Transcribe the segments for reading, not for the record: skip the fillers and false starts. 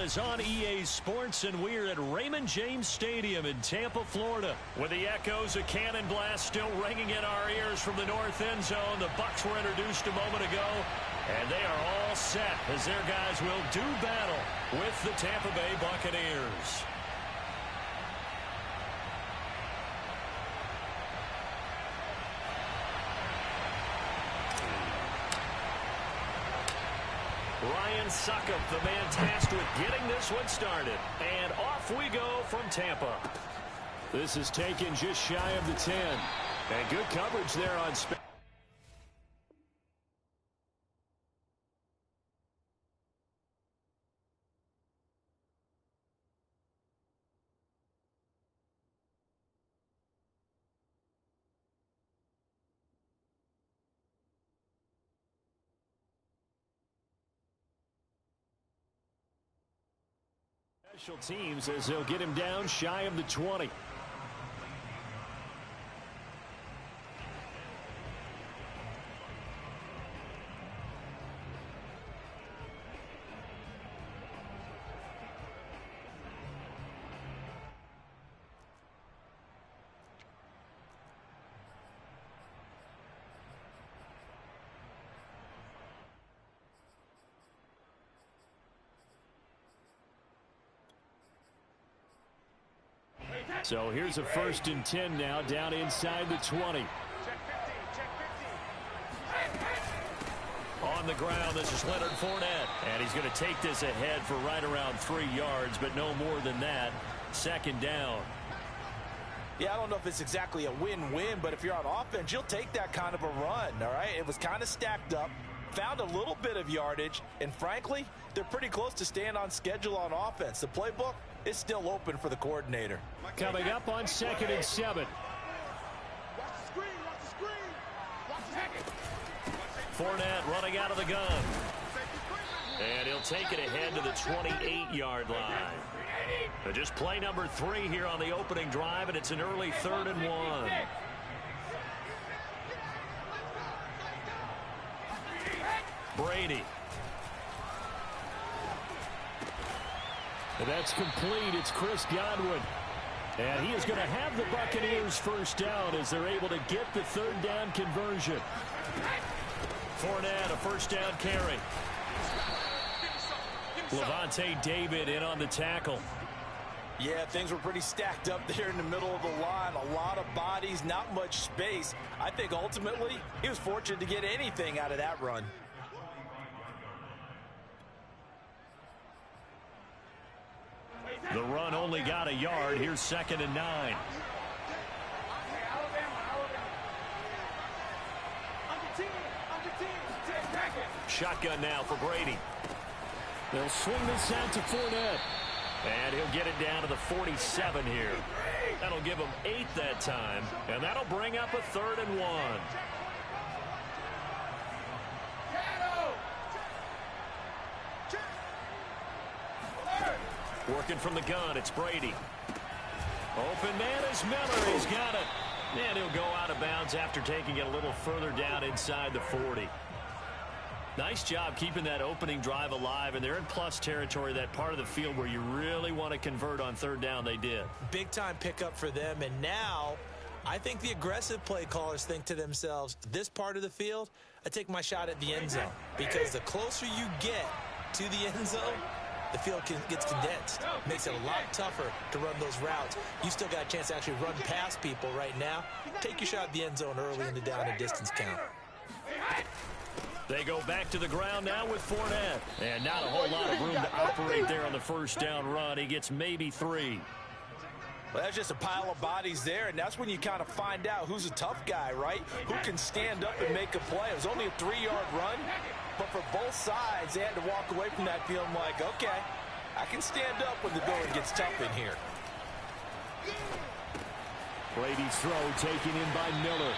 is on EA Sports, and we're at Raymond James Stadium in Tampa, Florida, with the echoes of Cannon Blast still ringing in our ears from the north end zone. The Bucs were introduced a moment ago, and they are all set as their guys will do battle with the Tampa Bay Buccaneers. Ryan Succop, the man tasked with getting this one started. And off we go from Tampa. This is taken just shy of the 10. And good coverage there on Spain. Special teams as they'll get him down shy of the 20. So here's a 1st and 10 now, down inside the 20. On the ground, this is Leonard Fournette. And he's going to take this ahead for right around 3 yards, but no more than that. 2nd down. Yeah, I don't know if it's exactly a win-win, but if you're on offense, you'll take that kind of a run, all right? It was kind of stacked up, found a little bit of yardage, and frankly, they're pretty close to staying on schedule on offense. The playbook is still open for the coordinator. Coming up on 2nd and 7. Fournette running out of the gun. And he'll take it ahead to the 28-yard line. So just play number 3 here on the opening drive, and it's an early 3rd and 1. Brady. And that's complete. It's Chris Godwin. And he is going to have the Buccaneers first down as they're able to get the 3rd down conversion. Fournette, a 1st down carry. Lavonte David in on the tackle. Yeah, things were pretty stacked up there in the middle of the line. A lot of bodies, not much space. I think ultimately he was fortunate to get anything out of that run. The run only got a yard. Here's 2nd and 9. Shotgun now for Brady. They'll swing this out to Fournette. And he'll get it down to the 47 here. That'll give him 8 that time. And that'll bring up a 3rd and 1. Working from the gun, it's Brady. Open man is Miller. He's got it. And he'll go out of bounds after taking it a little further down inside the 40. Nice job keeping that opening drive alive, and they're in plus territory, that part of the field where you really want to convert on 3rd down. They did. Big time pickup for them, and now I think the aggressive play callers think to themselves, this part of the field, I take my shot at the end zone, because the closer you get to the end zone, the field gets condensed. Makes it a lot tougher to run those routes. You still got a chance to actually run past people right now. Take your shot at the end zone early in the down and distance count. They go back to the ground now with Fournette. And not a whole lot of room to operate there on the 1st down run. He gets maybe 3. Well, that's just a pile of bodies there, and that's when you kind of find out who's a tough guy, right? Who can stand up and make a play. It was only a 3-yard run, but for both sides, they had to walk away from that feeling like, okay, I can stand up when the going gets tough in here. Brady's throw taken in by Miller.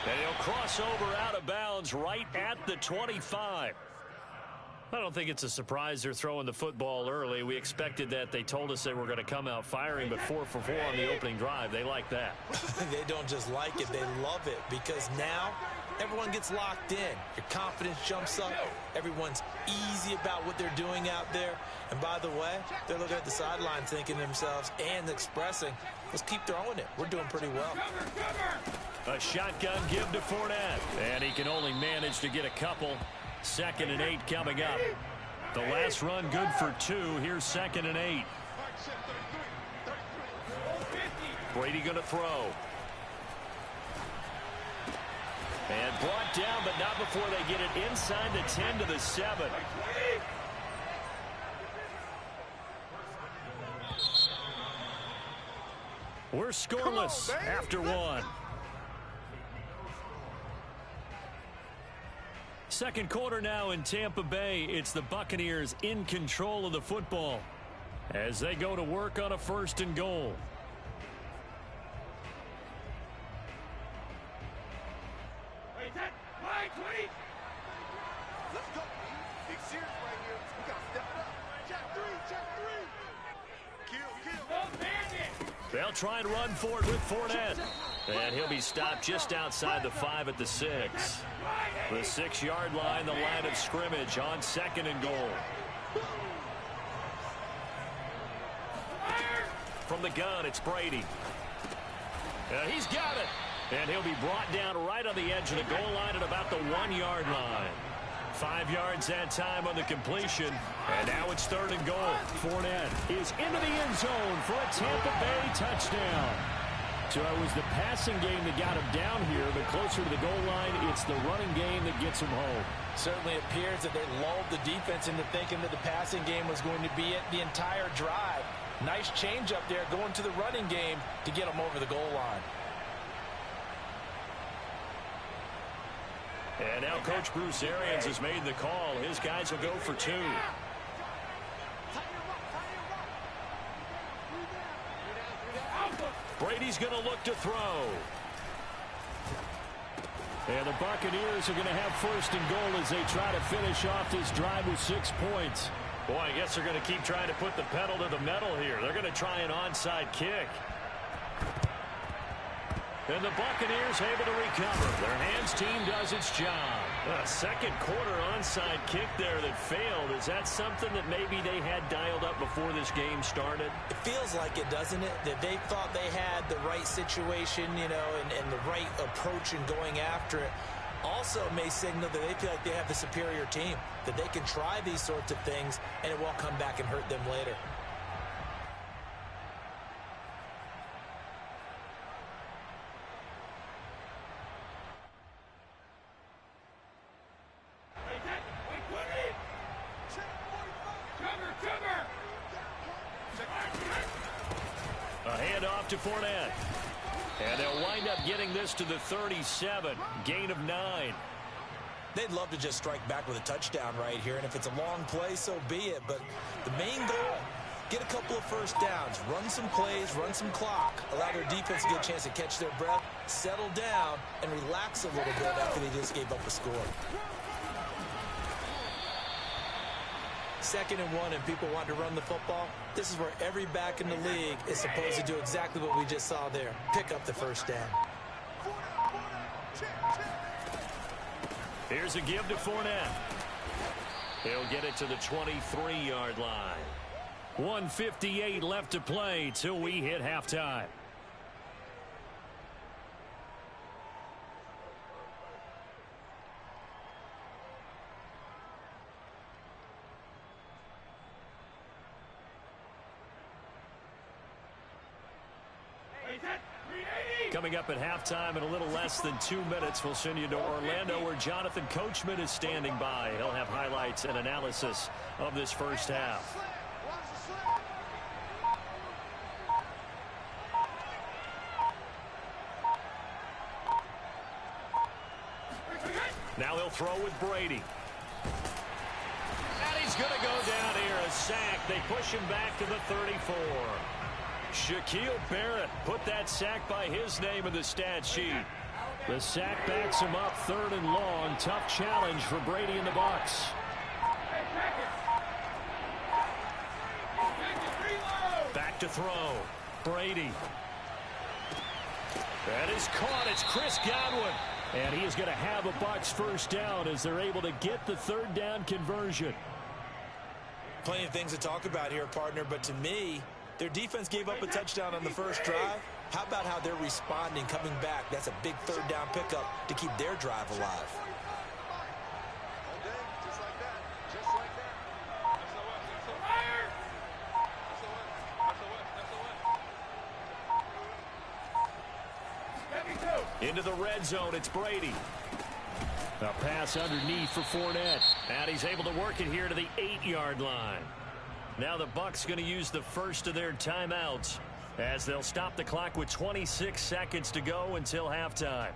And he'll cross over out of bounds right at the 25. I don't think it's a surprise they're throwing the football early. We expected that. They told us they were going to come out firing, but 4 for 4 on the opening drive. They like that. They don't just like it. They love it, because now everyone gets locked in. Your confidence jumps up. Everyone's easy about what they're doing out there. And by the way, they're looking at the sideline thinking to themselves and expressing, let's keep throwing it. We're doing pretty well. A shotgun give to Fournette. And he can only manage to get a couple. 2nd and 8 coming up. The last run good for 2. Here's 2nd and 8. Brady going to throw. And brought down, but not before they get it inside the 10 to the 7. We're scoreless after 1. Second quarter now in Tampa Bay. It's the Buccaneers in control of the football as they go to work on a 1st and goal. They'll try and run for it with Fournette. And he'll be stopped just outside the 5 at the 6. The 6-yard line, the line of scrimmage on 2nd and goal. From the gun, it's Brady. He's got it. And he'll be brought down right on the edge of the goal line at about the 1-yard line. 5 yards that time on the completion. And now it's 3rd and goal. Fournette is into the end zone for a Tampa Bay touchdown. So it was the passing game that got him down here, but closer to the goal line, it's the running game that gets him home. Certainly appears that they lulled the defense into thinking that the passing game was going to be it the entire drive. Nice change up there going to the running game to get him over the goal line. And now Coach Bruce Arians has made the call. His guys will go for 2. Brady's going to look to throw. And the Buccaneers are going to have 1st and goal as they try to finish off this drive with 6 points. Boy, I guess they're going to keep trying to put the pedal to the metal here. They're going to try an onside kick. And the Buccaneers able to recover. Their hands team does its job. A second quarter onside kick there that failed. Is that something that maybe they had dialed up before this game started? It feels like it, doesn't it? That they thought they had the right situation, you know, and the right approach in going after it. Also may signal that they feel like they have the superior team, that they can try these sorts of things and it won't come back and hurt them later. To Fournette. And they'll wind up getting this to the 37. Gain of 9. They'd love to just strike back with a touchdown right here, and if it's a long play, so be it. But the main goal, get a couple of first downs, run some plays, run some clock, allow their defense to get a chance to catch their breath, settle down, and relax a little bit after they just gave up a score. 2nd and 1 and people want to run the football. This is where every back in the league is supposed to do exactly what we just saw there. Pick up the first down. Here's a give to Fournette. He'll get it to the 23-yard line. 1:58 left to play till we hit halftime. Coming up at halftime in a little less than 2 minutes, we'll send you to Orlando where Jonathan Coachman is standing by. He'll have highlights and analysis of this first half. Now he'll throw with Brady. And he's going to go down here, a sack. They push him back to the 34. Shaquille Barrett put that sack by his name in the stat sheet. The sack backs him up, 3rd and long. Tough challenge for Brady and the Bucs. Back to throw. Brady. That is caught. It's Chris Godwin. And he is going to have a Bucs first down as they're able to get the third down conversion. Plenty of things to talk about here, partner, but to me, their defense gave up a touchdown on the first drive. How about how they're responding, coming back? That's a big third down pickup to keep their drive alive. Into the red zone, it's Brady. A pass underneath for Fournette. And he's able to work it here to the 8-yard line. Now the Bucs going to use the first of their timeouts as they'll stop the clock with 26 seconds to go until halftime.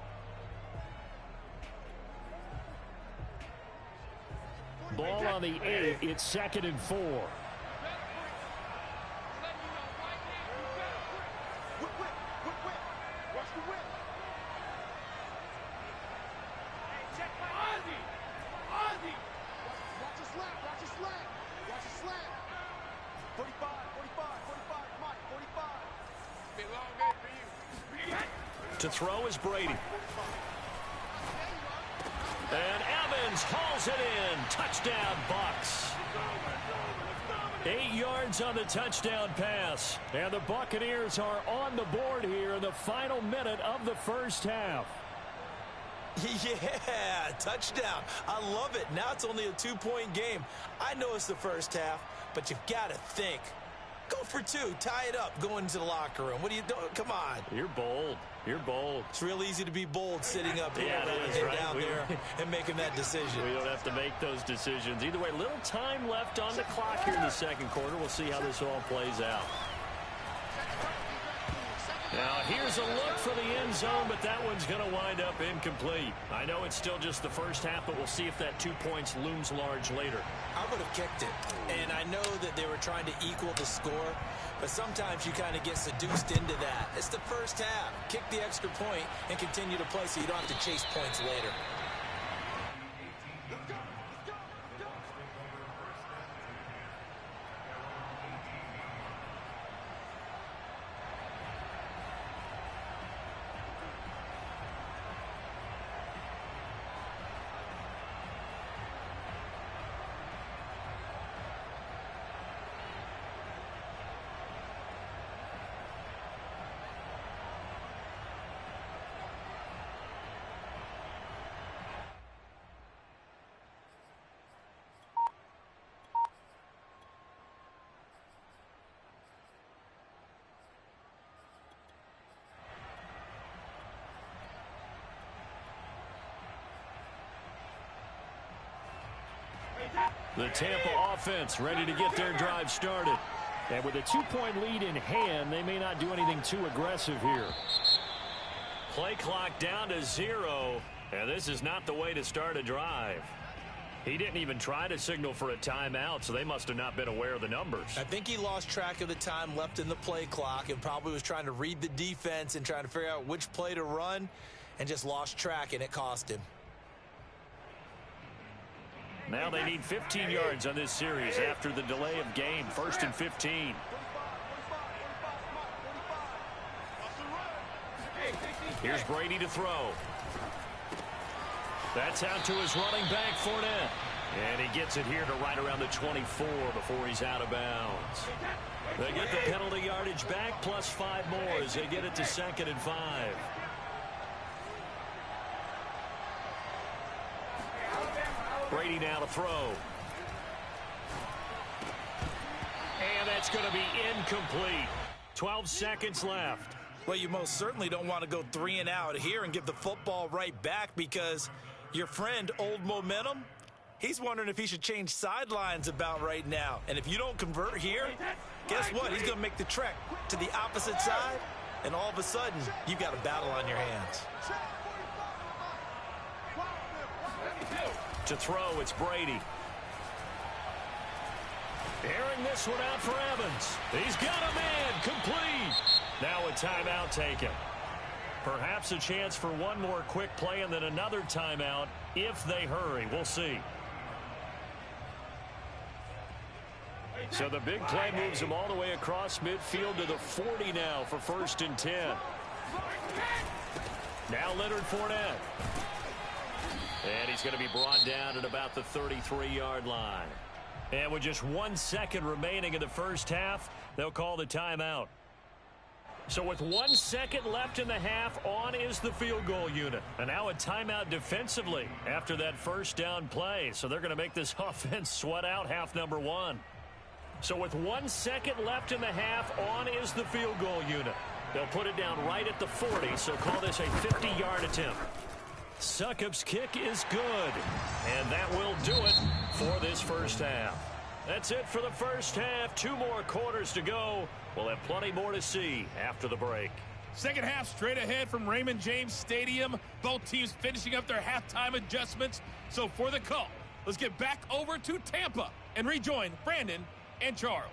Ball on the 8. It's 2nd and 4. To throw is Brady. And Evans hauls it in. Touchdown, Bucs. 8 yards on the touchdown pass. And the Buccaneers are on the board here in the final minute of the first half. Yeah, touchdown. I love it. Now it's only a 2-point game. I know it's the first half, but you've got to think. Go for 2. Tie it up. Go into the locker room. What are you doing? Come on. You're bold. You're bold. It's real easy to be bold sitting up here right. down there and making that decision. We don't have to make those decisions. Either way, little time left on the clock here in the second quarter. We'll see how this all plays out. Now, here's a look for the end zone, but that one's going to wind up incomplete. I know it's still just the first half, but we'll see if that 2 points looms large later. I would have kicked it, and I know that they were trying to equal the score, but sometimes you kind of get seduced into that. It's the first half. Kick the extra point and continue to play so you don't have to chase points later. The Tampa offense ready to get their drive started. And with a 2-point lead in hand, they may not do anything too aggressive here. Play clock down to 0. And this is not the way to start a drive. He didn't even try to signal for a timeout, so they must have not been aware of the numbers. I think he lost track of the time left in the play clock and probably was trying to read the defense and trying to figure out which play to run and just lost track, and it cost him. Now they need 15 yards on this series after the delay of game. 1st and 15. Here's Brady to throw. That's out to his running back, Fournette. And he gets it here to right around the 24 before he's out of bounds. They get the penalty yardage back plus 5 more as they get it to 2nd and 5. Brady now to throw. And that's going to be incomplete. 12 seconds left. Well, you most certainly don't want to go 3 and out here and give the football right back because your friend, Old Momentum, he's wondering if he should change sidelines about right now. And if you don't convert here, guess what? He's going to make the trek to the opposite side, and all of a sudden, you've got a battle on your hands. To throw, it's Brady. Airing this one out for Evans. He's got a man, complete. Now a timeout taken. Perhaps a chance for one more quick play and then another timeout if they hurry. We'll see. So the big play moves him all the way across midfield to the 40 now for 1st and 10. Now Leonard Fournette. And he's going to be brought down at about the 33-yard line. And with just 1 second remaining in the first half, they'll call the timeout. So with 1 second left in the half, on is the field goal unit. And now a timeout defensively after that first down play. So they're going to make this offense sweat out half number one. So with 1 second left in the half, on is the field goal unit. They'll put it down right at the 40, so call this a 50-yard attempt. Succop's kick is good, and that will do it for this first half. That's it for the first half. 2 more quarters to go. We'll have plenty more to see after the break. Second half straight ahead from Raymond James Stadium. Both teams finishing up their halftime adjustments. So for the call, let's get back over to Tampa and rejoin Brandon and Charles.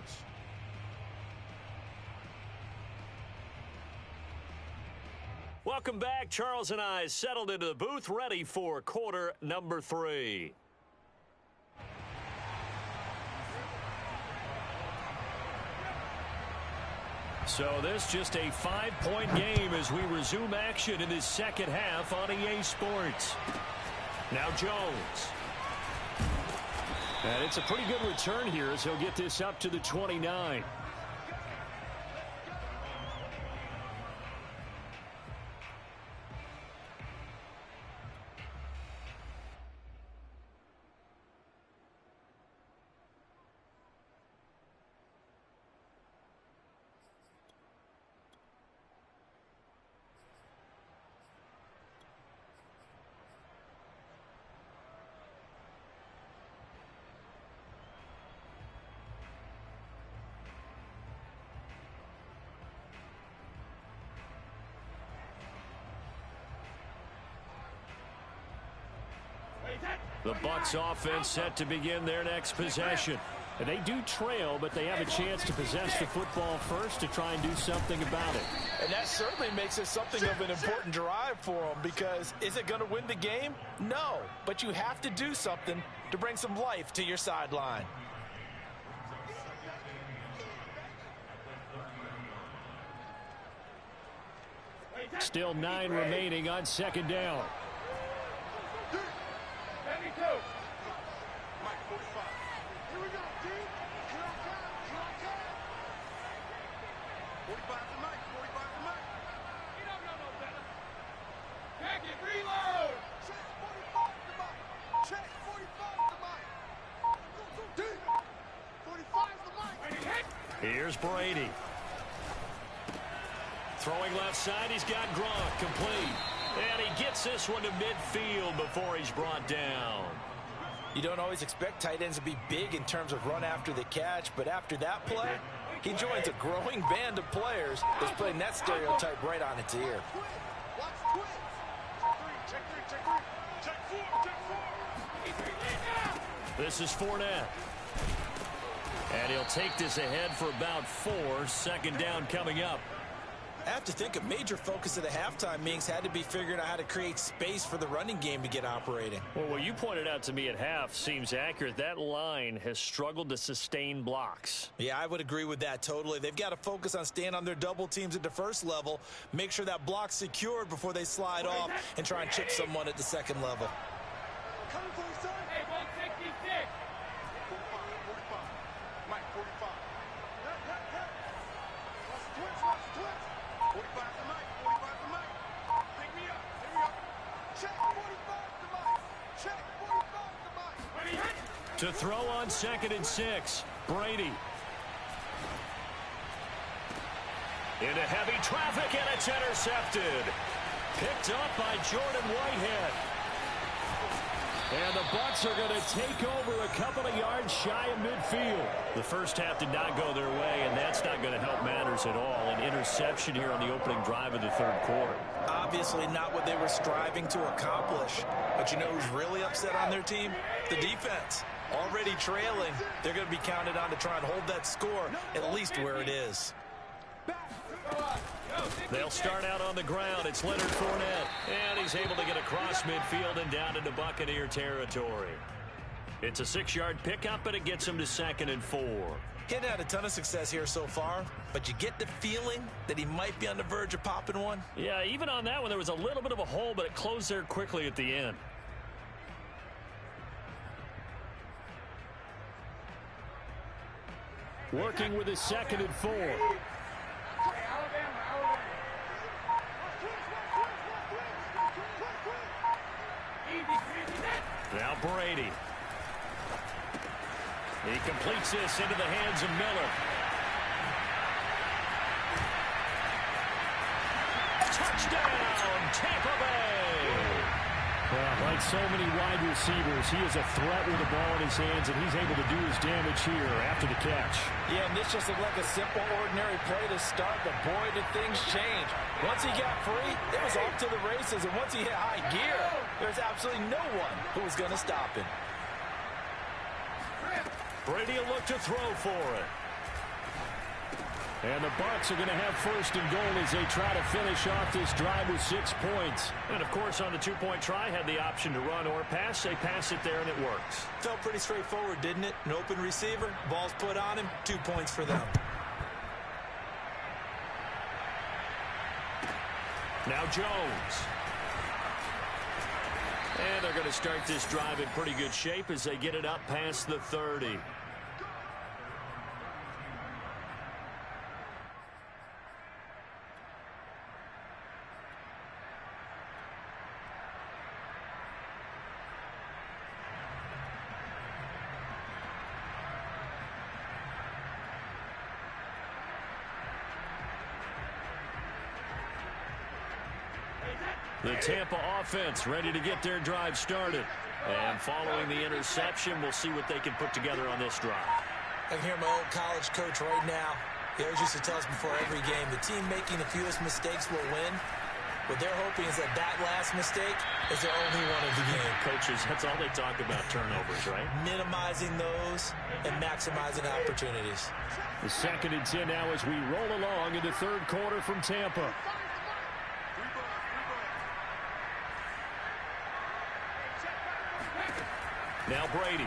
Welcome back. Charles and I settled into the booth, ready for quarter number 3. So this just a 5-point game as we resume action in this second half on EA Sports. Now Jones. And it's a pretty good return here as he'll get this up to the 29. The Bucs offense set to begin their next possession. And they do trail, but they have a chance to possess the football first to try and do something about it. And that certainly makes it something of an important drive for them, because is it going to win the game? No, but you have to do something to bring some life to your sideline. Still 9 remaining on second down. Here's Brady. Throwing left side, he's got Gronk complete. And he gets this one to midfield before he's brought down. You don't always expect tight ends to be big in terms of run after the catch, but after that play, he joins a growing band of players that's playing that stereotype right on its ear. This is Fournette. And he'll take this ahead for about 4. Second down coming up. I have to think a major focus of the halftime meetings had to be figuring out how to create space for the running game to get operating. Well, what you pointed out to me at half seems accurate. That line has struggled to sustain blocks. Yeah, I would agree with that totally. They've got to focus on staying on their double teams at the first level, make sure that block's secured before they slide off and try and chip someone at the second level. To throw on 2nd and 6, Brady. Into heavy traffic, and it's intercepted. Picked up by Jordan Whitehead. And the Bucs are going to take over a couple of yards shy of midfield. The first half did not go their way, and that's not going to help matters at all. An interception here on the opening drive of the third quarter. Obviously not what they were striving to accomplish. But you know who's really upset on their team? The defense. Already trailing, they're going to be counted on to try and hold that score at least where it is. They'll start out on the ground. It's Leonard Fournette. And he's able to get across midfield and down into Buccaneer territory. It's a 6-yard pickup, and it gets him to 2nd and 4. He hadn't had a ton of success here so far, but you get the feeling that he might be on the verge of popping one. Yeah, even on that one, there was a little bit of a hole, but it closed there quickly at the end. Working with his 2nd and 4. Now Brady. He completes this into the hands of Miller. Touchdown, Tampa Bay! Well, like so many wide receivers, he is a threat with the ball in his hands, and he's able to do his damage here after the catch. Yeah, and this just looked like a simple, ordinary play to start, but boy, did things change. Once he got free, it was off to the races, and once he hit high gear, there's absolutely no one who was going to stop him. Brady will look to throw for it. And the Bucs are going to have 1st and goal as they try to finish off this drive with 6 points. And, of course, on the 2-point try, had the option to run or pass. They pass it there, and it works. Felt pretty straightforward, didn't it? An open receiver, ball's put on him, 2 points for them. Now Jones. And they're going to start this drive in pretty good shape as they get it up past the 30. The Tampa offense ready to get their drive started. And following the interception, we'll see what they can put together on this drive. I can hear my old college coach right now. He always used to tell us before every game, the team making the fewest mistakes will win. What they're hoping is that that last mistake is their only one of the game. Coaches, that's all they talk about, turnovers, right? Minimizing those and maximizing opportunities. The 2nd and 10 now as we roll along in the 3rd quarter from Tampa. Now Brady.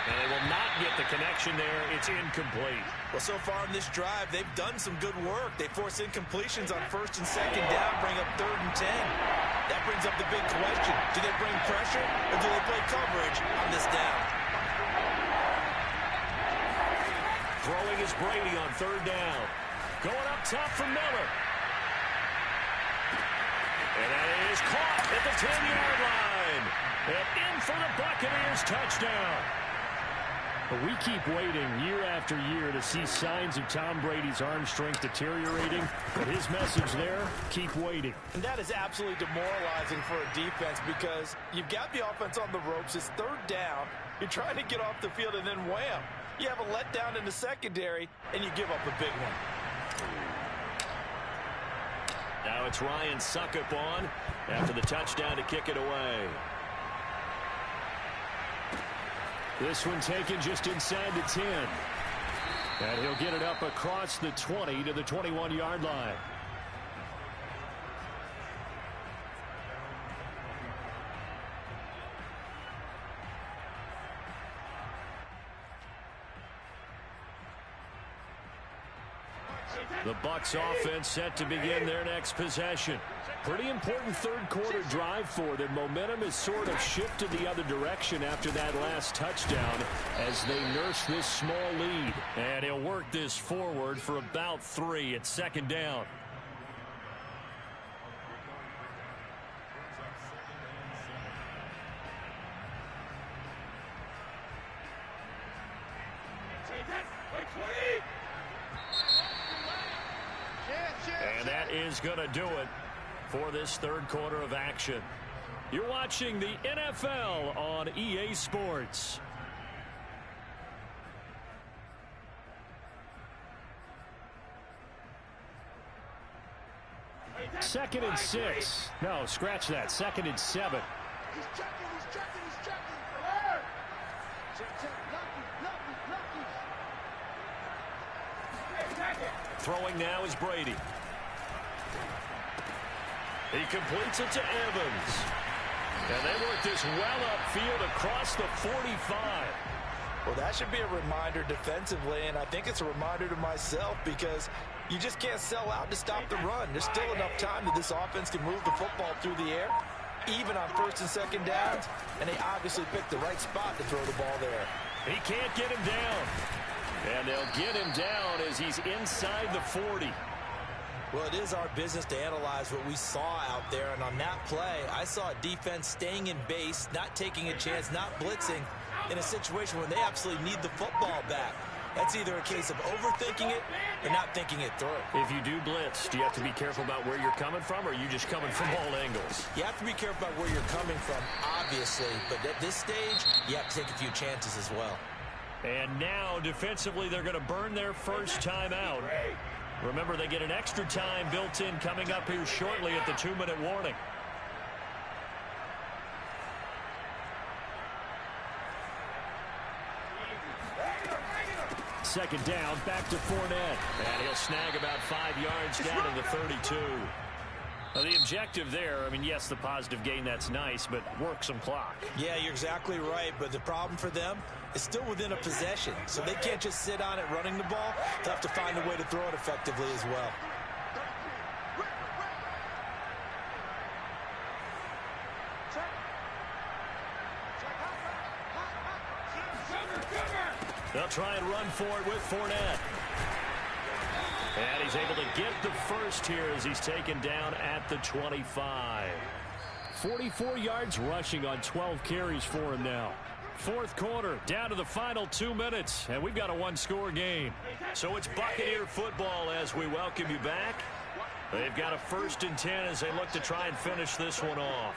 And they will not get the connection there. It's incomplete. Well, so far in this drive, they've done some good work. They force incompletions on 1st and 2nd down, bring up 3rd and 10. That brings up the big question. Do they bring pressure or do they play coverage on this down? Throwing is Brady on 3rd down. Going up top for Miller. And that is caught at the 10-yard line. And in for the Buccaneers touchdown. But we keep waiting year after year to see signs of Tom Brady's arm strength deteriorating. But his message there, keep waiting. And that is absolutely demoralizing for a defense because you've got the offense on the ropes. It's 3rd down. You're trying to get off the field, and then wham. You have a letdown in the secondary, and you give up a big one. Now it's Ryan Succop on after the touchdown to kick it away. This one taken just inside the 10. And he'll get it up across the 20 to the 21-yard line. The Bucs offense set to begin their next possession. Pretty important 3rd quarter drive for them. Momentum has sort of shifted the other direction after that last touchdown as they nurse this small lead. And he'll work this forward for about 3 at 2nd down. And that is going to do it for this 3rd quarter of action. You're watching the NFL on EA Sports. Second and 6. No, scratch that. 2nd and 7. He's checking. Throwing now is Brady. He completes it to Evans. And they work this well upfield across the 45. Well, that should be a reminder defensively, and I think it's a reminder to myself because you just can't sell out to stop the run. There's still enough time that this offense can move the football through the air, even on 1st and 2nd downs, and they obviously picked the right spot to throw the ball there. He can't get him down. And they'll get him down as he's inside the 40. Well, it is our business to analyze what we saw out there. And on that play, I saw a defense staying in base, not taking a chance, not blitzing in a situation where they absolutely need the football back. That's either a case of overthinking it or not thinking it through. If you do blitz, do you have to be careful about where you're coming from, or are you just coming from all angles? You have to be careful about where you're coming from, obviously. But at this stage, you have to take a few chances as well. And now, defensively, they're going to burn their first time out. Remember, they get an extra time built in coming up here shortly at the 2-minute warning. Second down, back to Fournette. And he'll snag about 5 yards down to the 32. Now, the objective there, I mean, yes, the positive gain, that's nice, but work some clock. Yeah, you're exactly right, but the problem for them is still within a possession, so they can't just sit on it running the ball. They'll have to find a way to throw it effectively as well. They'll try and run for it with Fournette. And he's able to get the first here as he's taken down at the 25. 44 yards rushing on 12 carries for him now. Fourth quarter, down to the final 2 minutes, and we've got a one-score game. So it's Buccaneer football as we welcome you back. They've got a 1st and 10 as they look to try and finish this one off.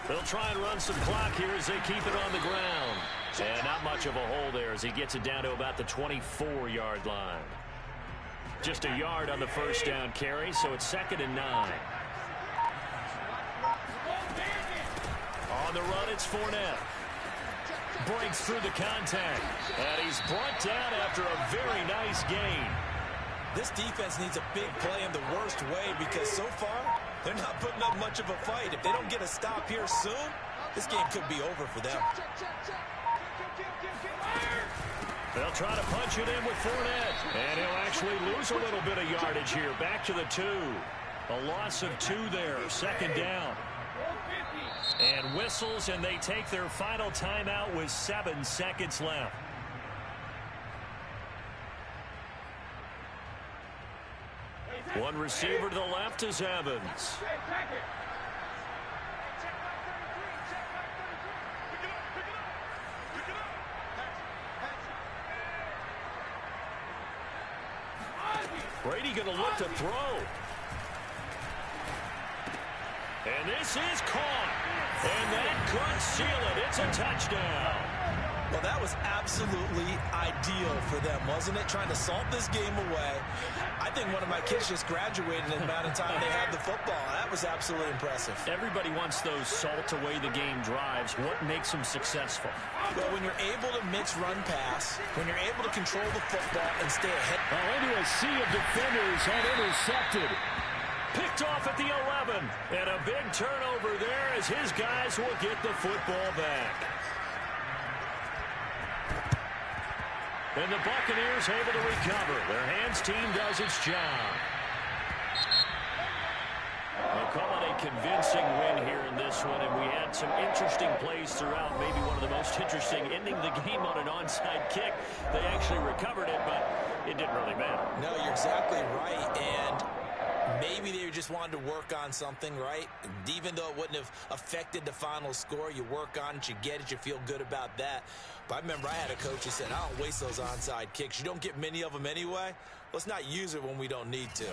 They'll try and run some clock here as they keep it on the ground. And not much of a hole there as he gets it down to about the 24-yard line. Just a yard on the first down carry, so it's 2nd and 9. On the run, it's Fournette. Breaks through the contact. And he's brought down after a very nice gain. This defense needs a big play in the worst way because so far, they're not putting up much of a fight. If they don't get a stop here soon, this game could be over for them. They'll try to punch it in with Fournette. And he'll actually lose a little bit of yardage here. Back to the 2. A loss of 2 there. 2nd down. And whistles, and they take their final timeout with 7 seconds left. One receiver to the left is Evans. Brady going to look to throw. And this is caught. And that could seal it. It's a touchdown. Well, that was absolutely ideal for them, wasn't it? Trying to salt this game away. I think one of my kids just graduated in the amount of time they had the football. That was absolutely impressive. Everybody wants those salt-away-the-game drives. What makes them successful? Well, when you're able to mix run-pass, when you're able to control the football and stay ahead. Well, into a sea of defenders and intercepted. Picked off at the 11. And a big turnover there as his guys will get the football back. And the Buccaneers able to recover. Their hands team does its job. They'll call it a convincing win here in this one, and we had some interesting plays throughout. Maybe one of the most interesting, ending the game on an onside kick. They actually recovered it, but it didn't really matter. No, you're exactly right, and maybe they just wanted to work on something, right? Even though it wouldn't have affected the final score, you work on it, you get it, you feel good about that. But I remember I had a coach who said, I don't waste those onside kicks. You don't get many of them anyway. Let's not use it when we don't need to.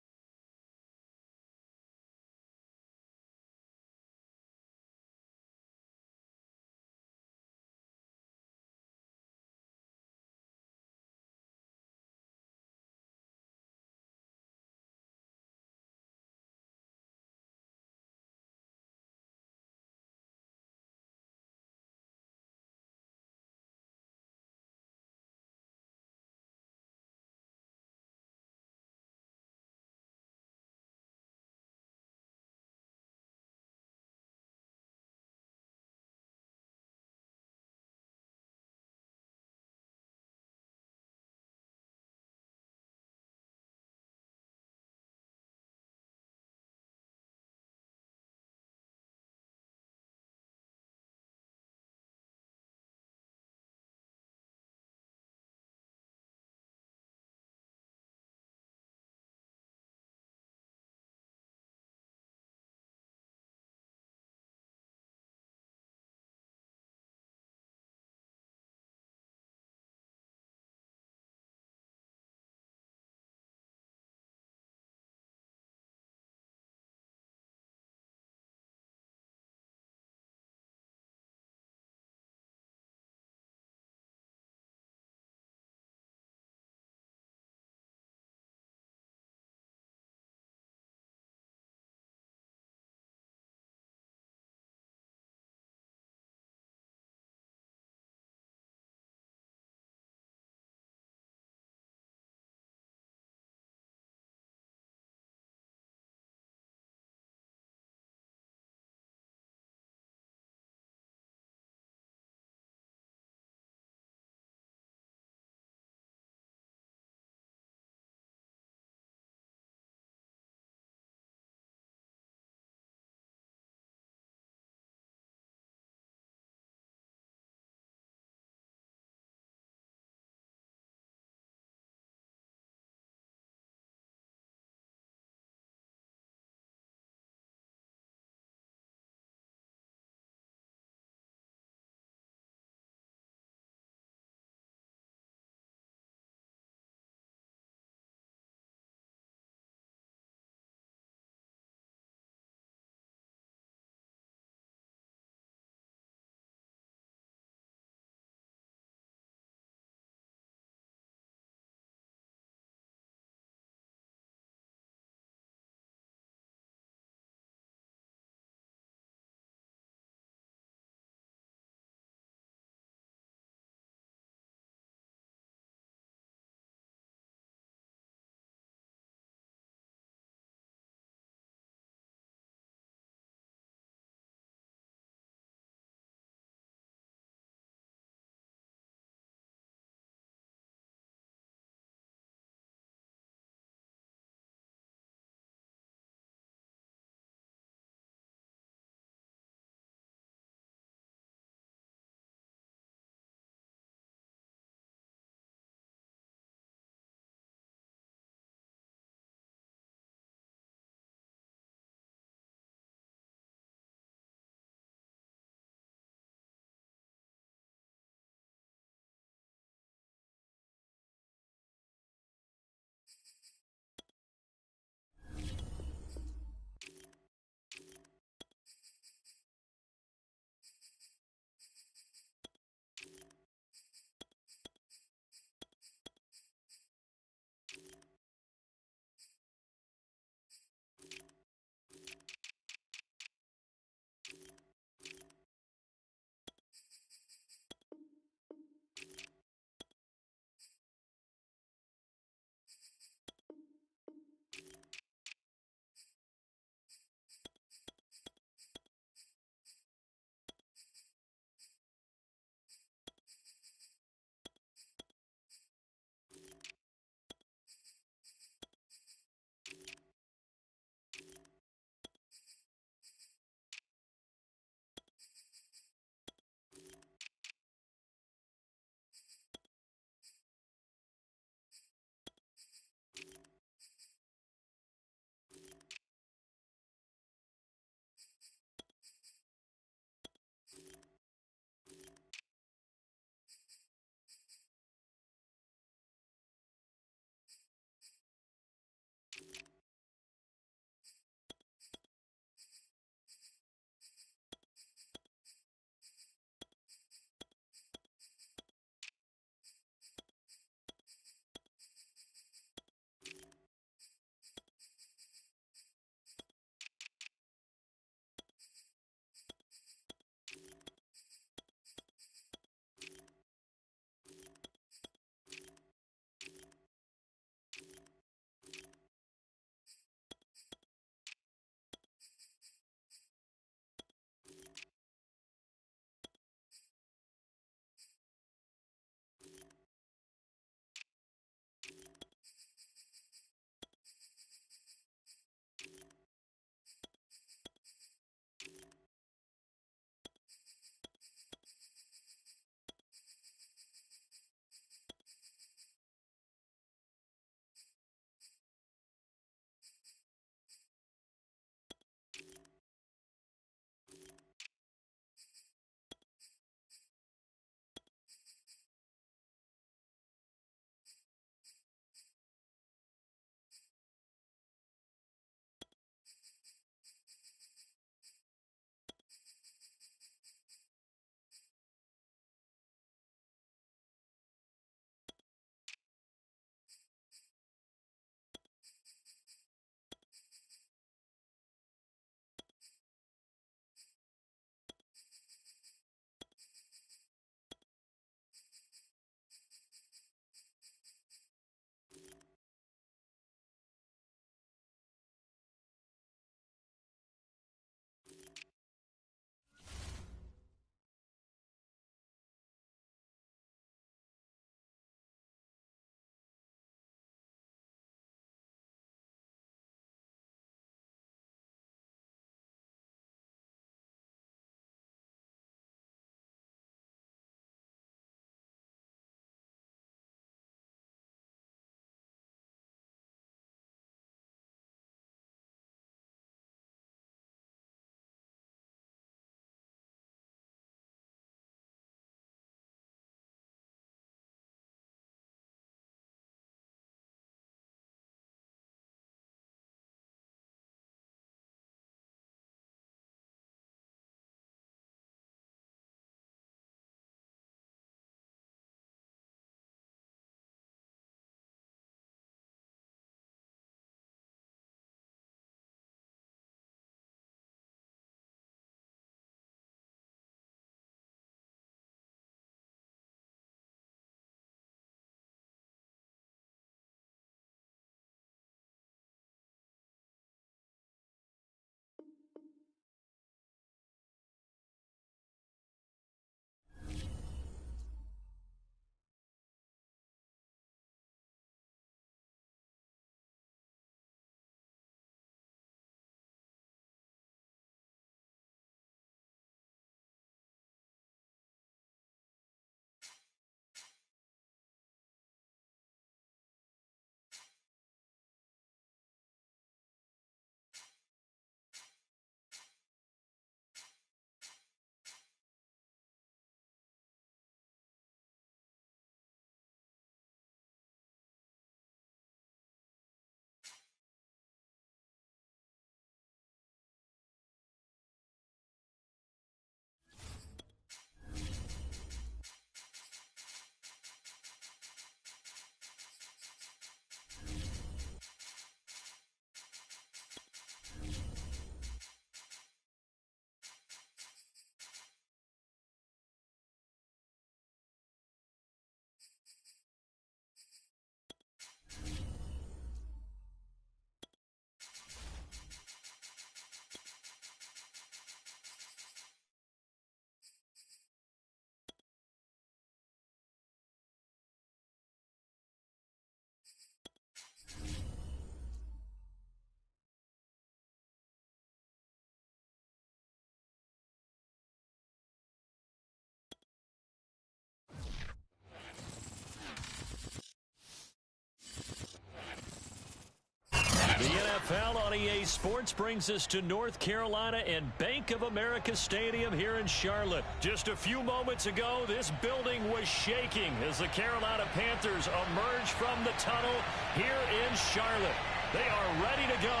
EA Sports brings us to North Carolina and Bank of America Stadium here in Charlotte. Just a few moments ago, this building was shaking as the Carolina Panthers emerge from the tunnel here in Charlotte. They are ready to go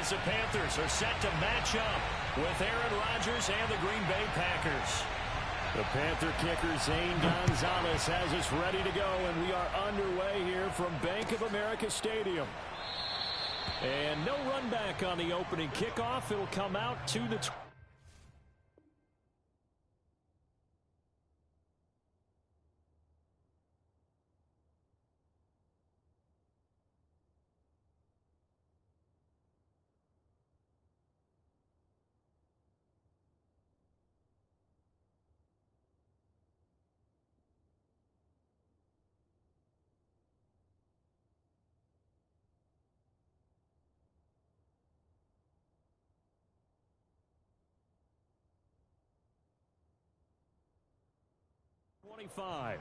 as the Panthers are set to match up with Aaron Rodgers and the Green Bay Packers. The Panther kicker, Zane Gonzalez, has us ready to go, and we are underway here from Bank of America Stadium. And no run back on the opening kickoff. It'll come out to the 25.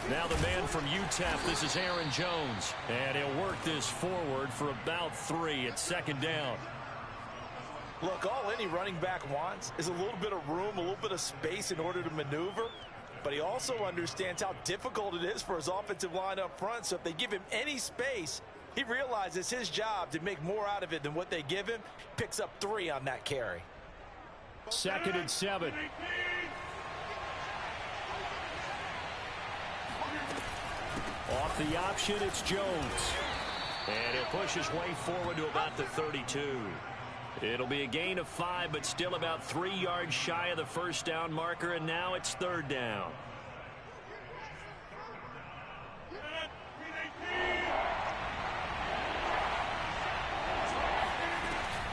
Now the man from UTEP, this is Aaron Jones. And he'll work this forward for about 3 at second down. Look, all any running back wants is a little bit of room, a little bit of space in order to maneuver. But he also understands how difficult it is for his offensive line up front. So if they give him any space, he realizes his job to make more out of it than what they give him. Picks up 3 on that carry. 2nd and 7. Off the option, it's Jones. And he'll push his way forward to about the 32. It'll be a gain of 5, but still about 3 yards shy of the first down marker, and now it's 3rd down.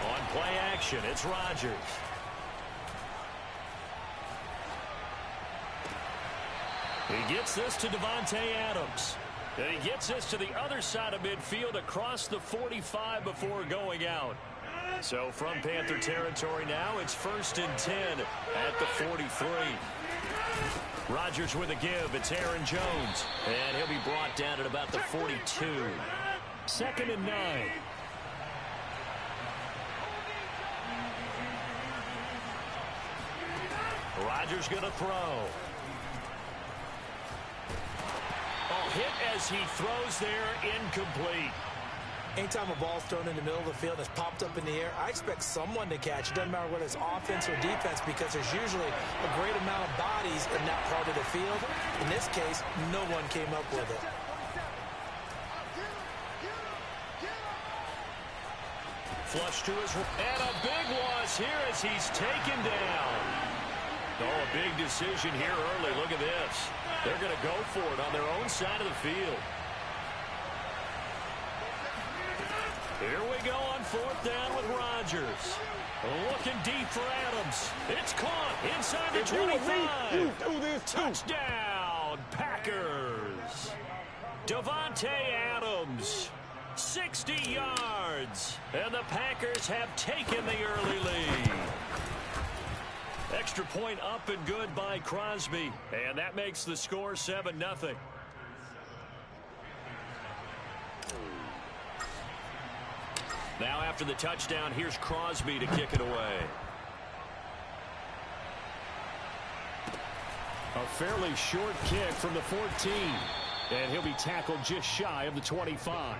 On play action, it's Rodgers. He gets this to Davante Adams. And he gets this to the other side of midfield across the 45 before going out. So from Panther territory now, it's 1st and 10 at the 43. Rodgers with a give. It's Aaron Jones. And he'll be brought down at about the 42. 2nd and 9. Rodgers going to throw. Hit as he throws there, incomplete. Anytime a ball's thrown in the middle of the field and it's popped up in the air, I expect someone to catch. It doesn't matter whether it's offense or defense, because there's usually a great amount of bodies in that part of the field. In this case, no one came up with it. Flush to his right. And a big loss here as he's taken down. Oh, a big decision here early. Look at this. They're going to go for it on their own side of the field. Here we go on 4th down with Rodgers. Looking deep for Adams. It's caught inside the 25. Touchdown, Packers. Davante Adams, 60 yards. And the Packers have taken the early lead. Extra point up and good by Crosby. And that makes the score 7-0. Now after the touchdown, here's Crosby to kick it away. A fairly short kick from the 14. And he'll be tackled just shy of the 25.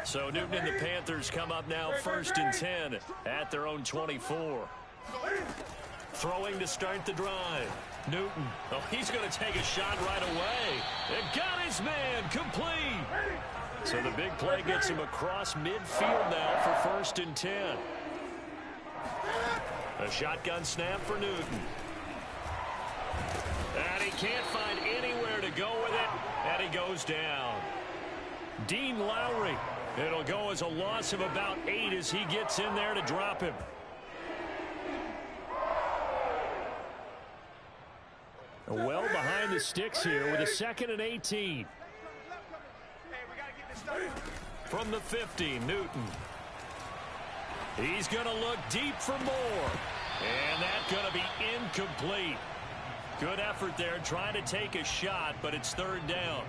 So Newton and the Panthers come up now 1st and 10 at their own 24. Throwing to start the drive. Newton. Oh, he's going to take a shot right away. It got his man complete. So the big play gets him across midfield now for 1st and 10. A shotgun snap for Newton. And he can't find anywhere to go with it. And he goes down. Dean Lowry. It'll go as a loss of about 8 as he gets in there to drop him. Well behind the sticks here with a 2nd and 18. From the 50, Newton. He's going to look deep for more. And that's going to be incomplete. Good effort there trying to take a shot, but it's 3rd down.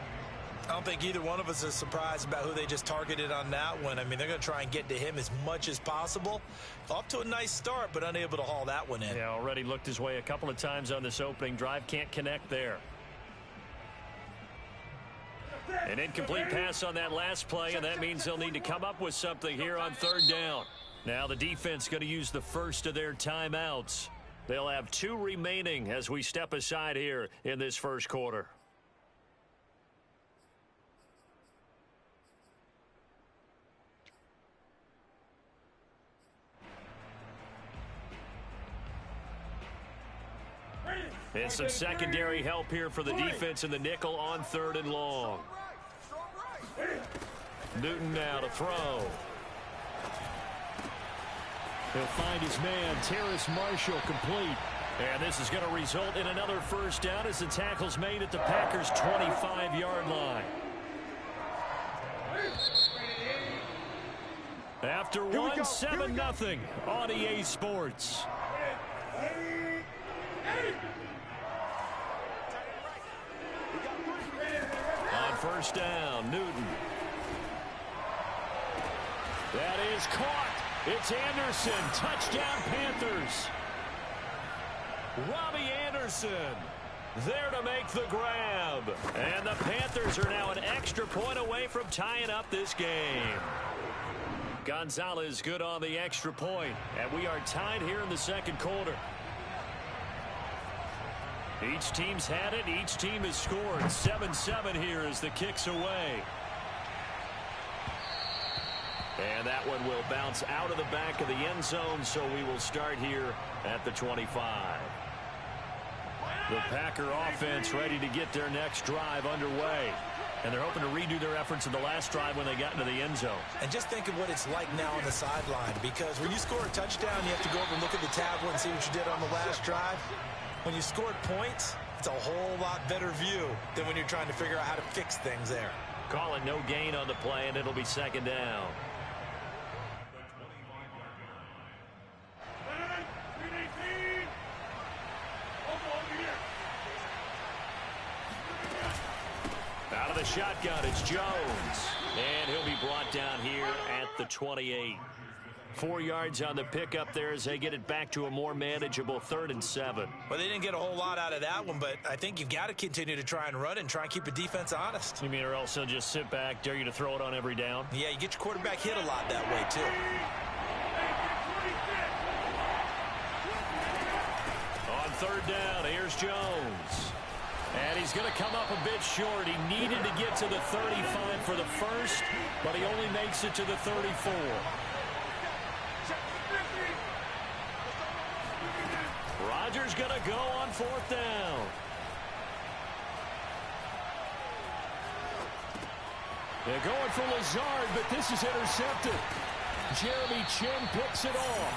I don't think either one of us is surprised about who they just targeted on that one. I mean, they're going to try and get to him as much as possible. Off to a nice start, but unable to haul that one in. Yeah, already looked his way a couple of times on this opening drive. Can't connect there. An incomplete pass on that last play, and that means they'll need to come up with something here on 3rd down. Now the defense going to use the first of their timeouts. They'll have 2 remaining as we step aside here in this 1st quarter. And some secondary help here for the defense in the nickel on 3rd and long. Newton now to throw. He'll find his man, Terrace Marshall, complete. And this is going to result in another 1st down as the tackle's made at the Packers' 25-yard line. After one, 7-0 on EA Sports. On 1st down, Newton. That is caught. It's Anderson. Touchdown, Panthers. Robbie Anderson there to make the grab. And the Panthers are now an extra point away from tying up this game. Gonzalez good on the extra point. And we are tied here in the 2nd quarter. Each team's had it. Each team has scored. 7-7 here as the kick's away. And that one will bounce out of the back of the end zone, so we will start here at the 25. The Packer offense ready to get their next drive underway. And they're hoping to redo their efforts in the last drive when they got into the end zone. And just think of what it's like now on the sideline, because when you score a touchdown, you have to go over and look at the tablet and see what you did on the last drive. When you scored points, it's a whole lot better view than when you're trying to figure out how to fix things there. Call it no gain on the play, and it'll be 2nd down. Out of the shotgun, it's Jones. And he'll be brought down here at the 28. 4 yards on the pickup there as they get it back to a more manageable 3rd and 7. Well, they didn't get a whole lot out of that one, but I think you've got to continue to try and run and try and keep the defense honest. You mean or else they'll just sit back, dare you to throw it on every down? Yeah, you get your quarterback hit a lot that way, too. On 3rd down, here's Jones. And he's going to come up a bit short. He needed to get to the 35 for the first, but he only makes it to the 34. Rodgers going to go on 4th down. They're going for Lazard, but this is intercepted. Jeremy Chinn picks it off.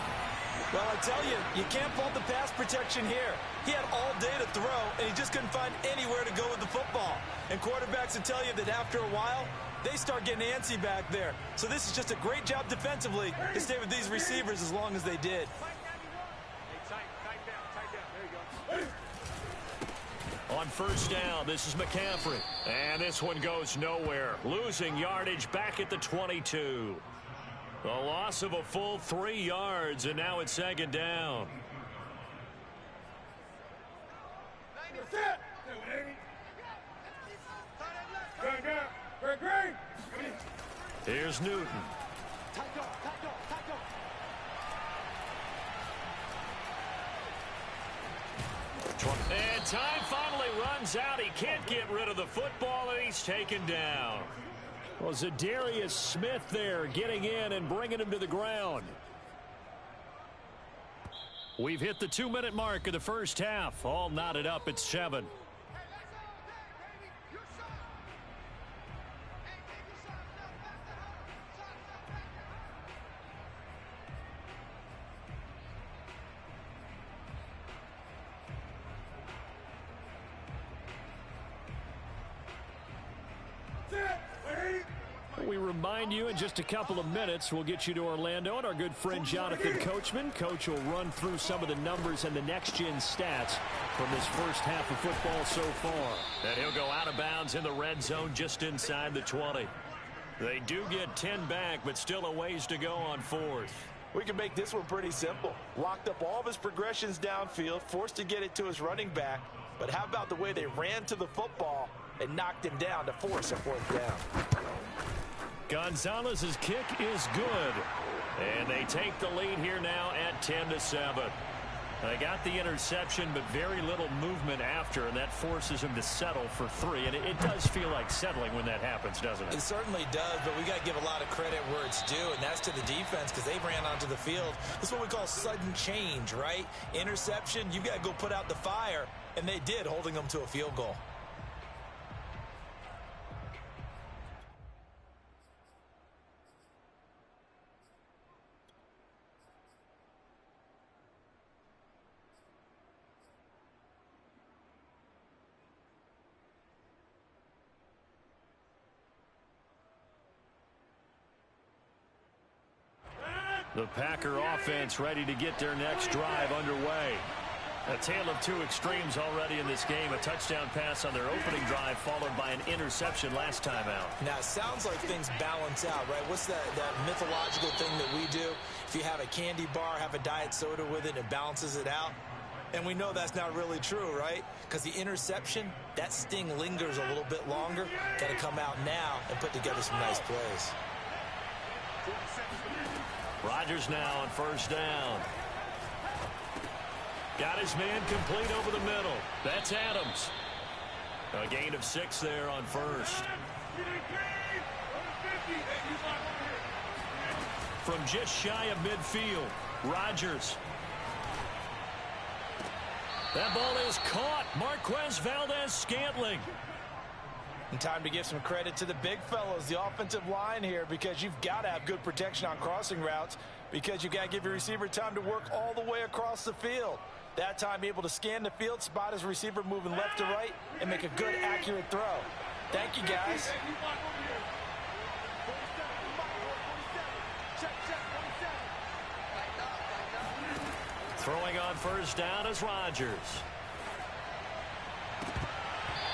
Well, I tell you, you can't fault the pass protection here. He had all day to throw, and he just couldn't find anywhere to go with the football. And quarterbacks will tell you that after a while, they start getting antsy back there. So this is just a great job defensively to stay with these receivers as long as they did. On 1st down, this is McCaffrey. And this one goes nowhere. Losing yardage back at the 22. A loss of a full 3 yards, and now it's 2nd down. Here's Newton. And time finally runs out. He can't get rid of the football, and he's taken down. Well, Zadarius Smith there getting in and bringing him to the ground. We've hit the 2-minute mark of the first half. All knotted up at 7. We remind you in just a couple of minutes we'll get you to Orlando and our good friend Jonathan Coachman. Coach will run through some of the numbers and the next-gen stats from this first half of football so far. And he'll go out of bounds in the red zone just inside the 20. They do get 10 back, but still a ways to go on 4th. We can make this one pretty simple. Locked up all of his progressions downfield, forced to get it to his running back. But how about the way they ran to the football and knocked him down to force a 4th down? Gonzalez's kick is good. And they take the lead here now at 10-7. They got the interception, but very little movement after, and that forces him to settle for 3. And it does feel like settling when that happens, doesn't it? It certainly does, but we got to give a lot of credit where it's due, and that's to the defense because they ran onto the field. This is what we call sudden change, right? Interception, you've got to go put out the fire, and they did, holding them to a field goal. The Packer offense ready to get their next drive underway. A tale of two extremes already in this game. A touchdown pass on their opening drive followed by an interception last time out. Now, it sounds like things balance out, right? What's that mythological thing that we do? If you have a candy bar, have a diet soda with it, it balances it out. And we know that's not really true, right? Because the interception, that sting lingers a little bit longer. Got to come out now and put together some nice plays. Rodgers now on first down. Got his man complete over the middle. That's Adams. A gain of 6 there on first. From just shy of midfield, Rodgers. That ball is caught. Marquez Valdes-Scantling. And time to give some credit to the big fellows, the offensive line here, because you've got to have good protection on crossing routes because you've got to give your receiver time to work all the way across the field. That time able to scan the field, spot his receiver moving left to right, and make a good, accurate throw. Thank you, guys. Throwing on first down is Rodgers.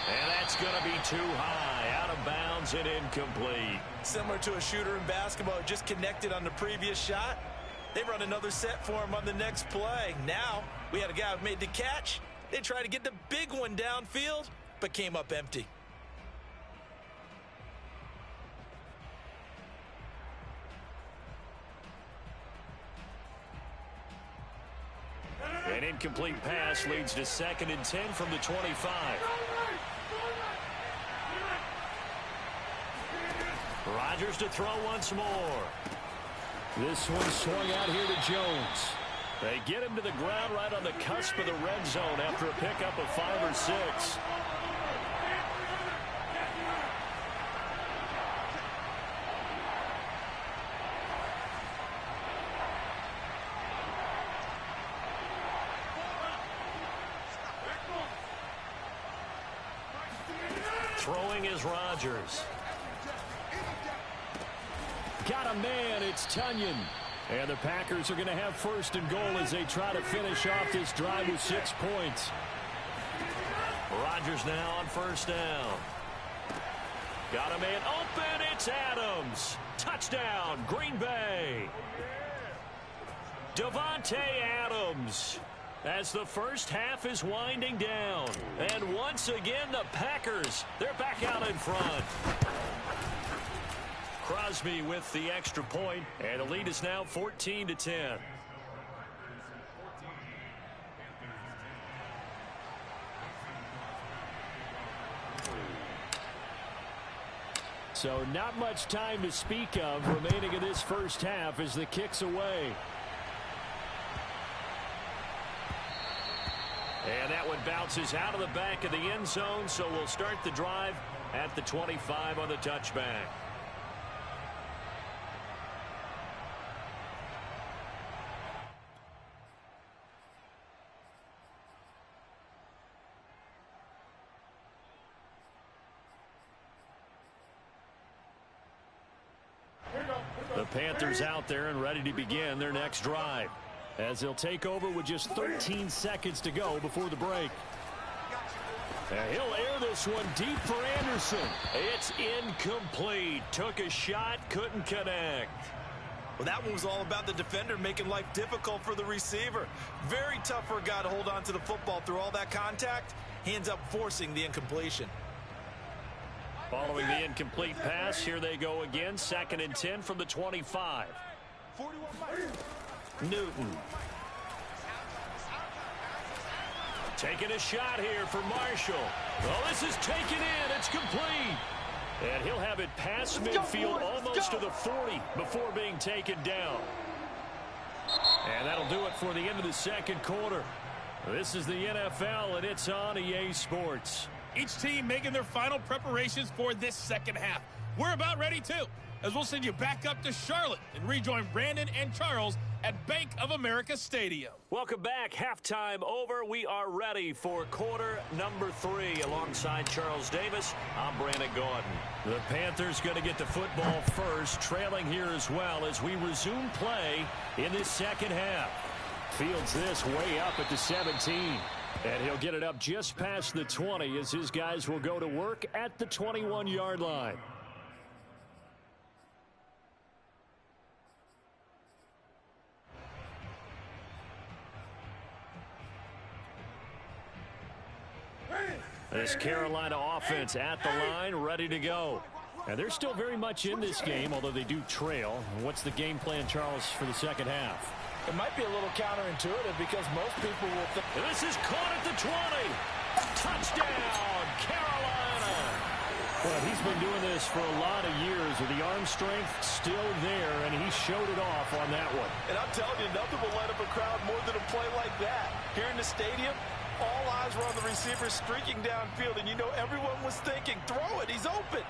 And that's going to be too high, out of bounds and incomplete. Similar to a shooter in basketball, just connected on the previous shot. They run another set for him on the next play. Now, we had a guy who made the catch. They tried to get the big one downfield, but came up empty. An incomplete pass leads to 2nd and 10 from the 25. Rodgers to throw once more. This one swung out here to Jones. They get him to the ground right on the cusp of the red zone after a pickup of 5 or 6. Throwing is Rodgers. Got a man, it's Tunyon. And the Packers are going to have 1st and goal as they try to finish off this drive with 6 points. Rodgers now on first down. Got a man open, it's Adams. Touchdown, Green Bay. Davante Adams. As the first half is winding down. And once again, the Packers, they're back out in front. Crosby Crosby with the extra point, and the lead is now 14-10. So not much time to speak of remaining in this first half as the kick's away. And that one bounces out of the back of the end zone, so we'll start the drive at the 25 on the touchback. The Panthers out there and ready to begin their next drive, as they'll take over with just 13 seconds to go before the break. And he'll air this one deep for Anderson. It's incomplete. Took a shot, couldn't connect. Well, that one was all about the defender making life difficult for the receiver. Very tough for a guy to hold on to the football through all that contact. He ends up forcing the incompletion. Following the incomplete pass, here they go again. 2nd and 10 from the 25. Newton. Taking a shot here for Marshall. Well, this is taken in. It's complete. And he'll have it past midfield almost to the 40 before being taken down. And that'll do it for the end of the second quarter. This is the NFL, and it's on EA Sports. Each team making their final preparations for this second half. We're about ready, too, as we'll send you back up to Charlotte and rejoin Brandon and Charles at Bank of America Stadium. Welcome back. Halftime over. We are ready for quarter number 3. Alongside Charles Davis, I'm Brandon Gaudin. The Panthers going to get the football first, trailing here as well as we resume play in this second half. Fields this way up at the 17. And he'll get it up just past the 20 as his guys will go to work at the 21-yard line. This Carolina offense at the line, ready to go. And they're still very much in this game, although they do trail. What's the game plan, Charles, for the second half? It might be a little counterintuitive because most people will think. And this is caught at the 20. Touchdown, Carolina. Well, he's been doing this for a lot of years with the arm strength still there, and he showed it off on that one. And I'm telling you, nothing will light up a crowd more than a play like that. Here in the stadium, all eyes were on the receiver streaking downfield, and you know everyone was thinking, throw it, he's open.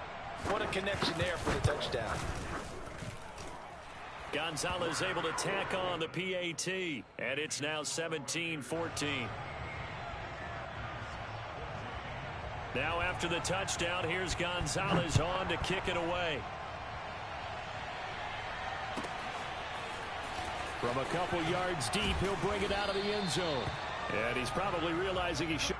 What a connection there for the touchdown. Gonzalez able to tack on the PAT, and it's now 17-14. Now after the touchdown, here's Gonzalez on to kick it away. From a couple yards deep, he'll bring it out of the end zone. And he's probably realizing he should.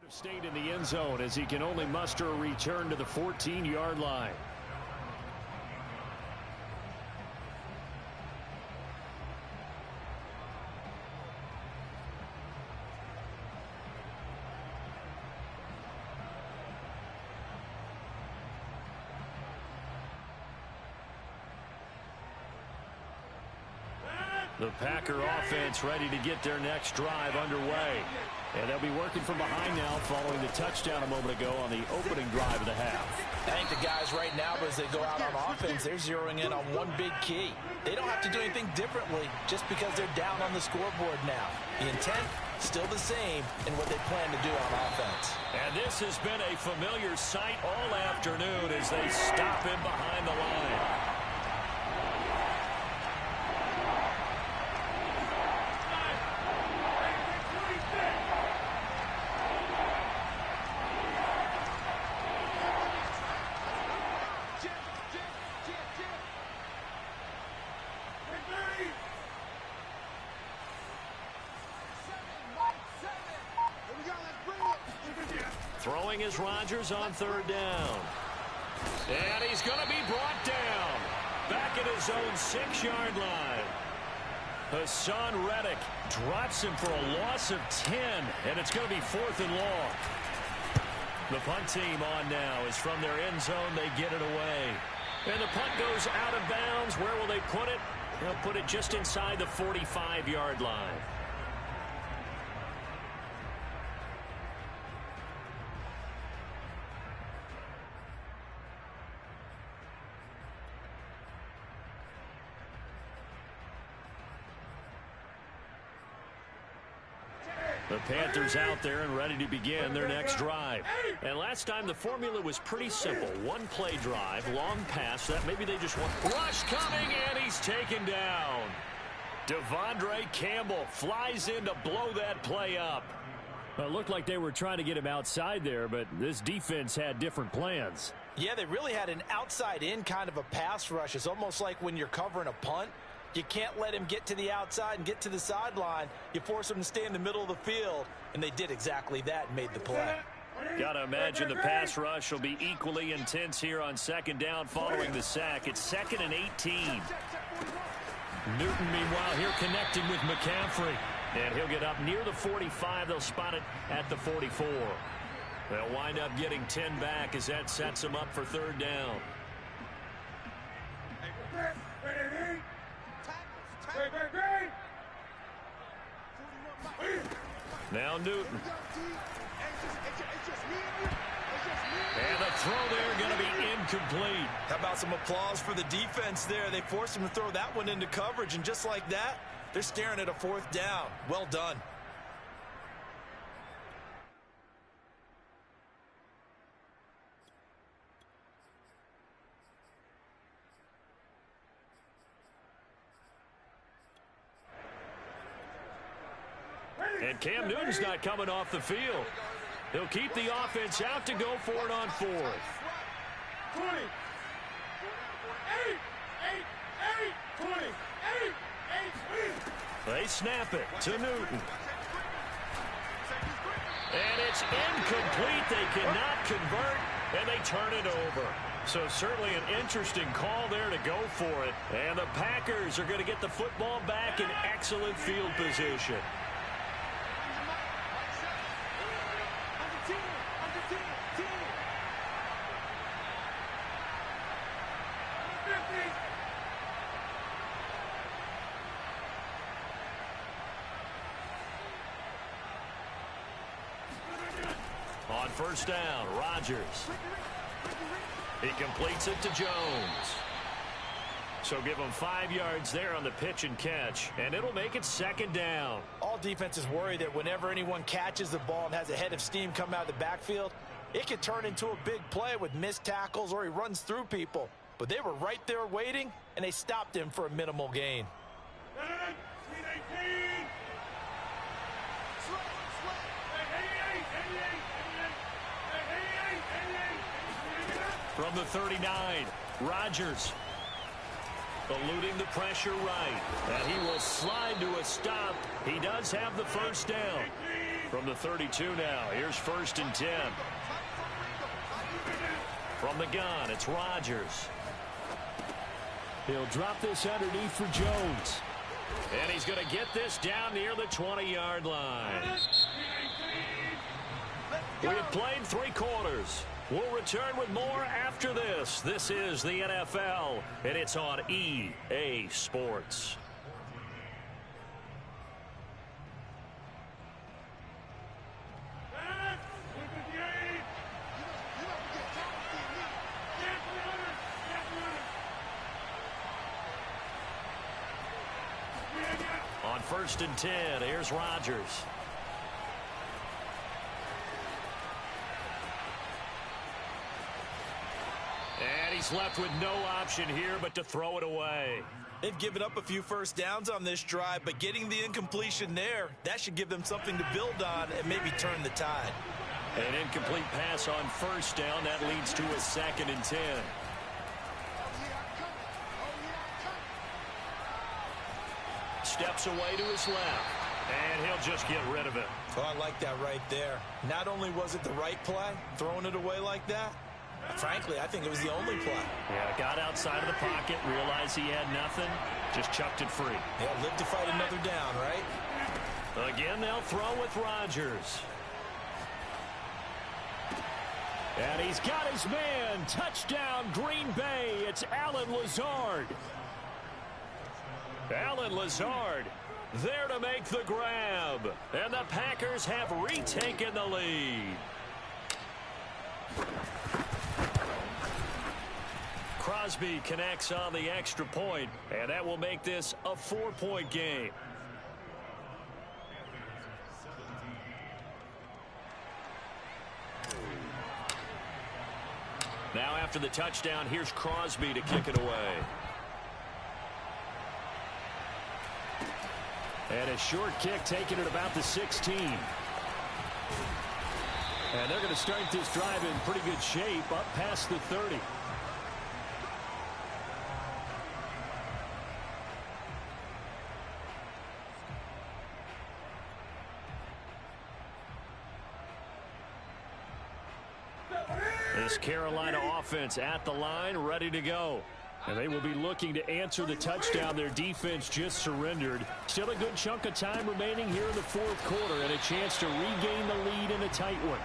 Stayed in the end zone as he can only muster a return to the 14-yard line. The Packer offense ready to get their next drive underway. And they'll be working from behind now following the touchdown a moment ago on the opening drive of the half. I think the guys right now, as they go out on offense, they're zeroing in on one big key. They don't have to do anything differently just because they're down on the scoreboard now. The intent, still the same in what they plan to do on offense. And this has been a familiar sight all afternoon as they stop him behind the line. throwing is Rodgers on third down. And he's going to be brought down. Back at his own 6-yard line. Hassan Reddick drops him for a loss of 10, and it's going to be 4th and long. The punt team on now is from their end zone. They get it away. And the punt goes out of bounds. Where will they put it? They'll put it just inside the 45-yard line. The Panthers out there and ready to begin their next drive. And last time the formula was pretty simple. One play drive, long pass. That maybe they just want. Rush coming, and he's taken down. Devondre Campbell flies in to blow that play up. Well, it looked like they were trying to get him outside there, but this defense had different plans. Yeah, they really had an outside-in kind of a pass rush. It's almost like when you're covering a punt. You can't let him get to the outside and get to the sideline. You force him to stay in the middle of the field, and they did exactly that and made the play. Got to imagine the pass rush will be equally intense here on second down following the sack. It's 2nd and 18. Newton, meanwhile, here connecting with McCaffrey. And he'll get up near the 45. They'll spot it at the 44. They'll wind up getting 10 back as that sets them up for 3rd down. Now Newton. And the throw there going to be incomplete. How about some applause for the defense there? They forced him to throw that one into coverage, and just like that, they're staring at a 4th down. Well done. And Cam Newton's not coming off the field. He'll keep the offense out to go for it on 4th. 20. They snap it to Newton. And it's incomplete. They cannot convert, and they turn it over. So certainly an interesting call there to go for it. And the Packers are going to get the football back in excellent field position. On 1st down, Rodgers. He completes it to Jones. So give him 5 yards there on the pitch and catch, and it'll make it 2nd down. All defenses worry that whenever anyone catches the ball and has a head of steam come out of the backfield, it could turn into a big play with missed tackles or he runs through people. But they were right there waiting, and they stopped him for a minimal gain. From the 39, Rodgers eluding the pressure right. And he will slide to a stop. He does have the 1st down. From the 32 now, here's 1st and 10. From the gun, it's Rodgers. He'll drop this underneath for Jones. And he's going to get this down near the 20-yard line. We have played 3 quarters. We'll return with more after this. This is the NFL, and it's on EA Sports. On 1st and 10, here's Rodgers. And he's left with no option here but to throw it away. They've given up a few 1st downs on this drive, but getting the incompletion there, that should give them something to build on and maybe turn the tide. An incomplete pass on 1st down. That leads to a 2nd and 10. Steps away to his left. And he'll just get rid of it. Oh, I like that right there. Not only was it the right play, throwing it away like that, frankly, I think it was the only play. Yeah, got outside of the pocket, realized he had nothing, just chucked it free. Yeah, live to fight another down, right? Again, they'll throw with Rodgers. And he's got his man. Touchdown, Green Bay. It's Allen Lazard. Allen Lazard there to make the grab. And the Packers have retaken the lead. Crosby connects on the extra point, and that will make this a 4-point game. Now after the touchdown, here's Crosby to kick it away. And a short kick taken at about the 16. And they're going to start this drive in pretty good shape up past the 30. This Carolina offense at the line, ready to go. And they will be looking to answer the touchdown their defense just surrendered. Still a good chunk of time remaining here in the fourth quarter and a chance to regain the lead in a tight one.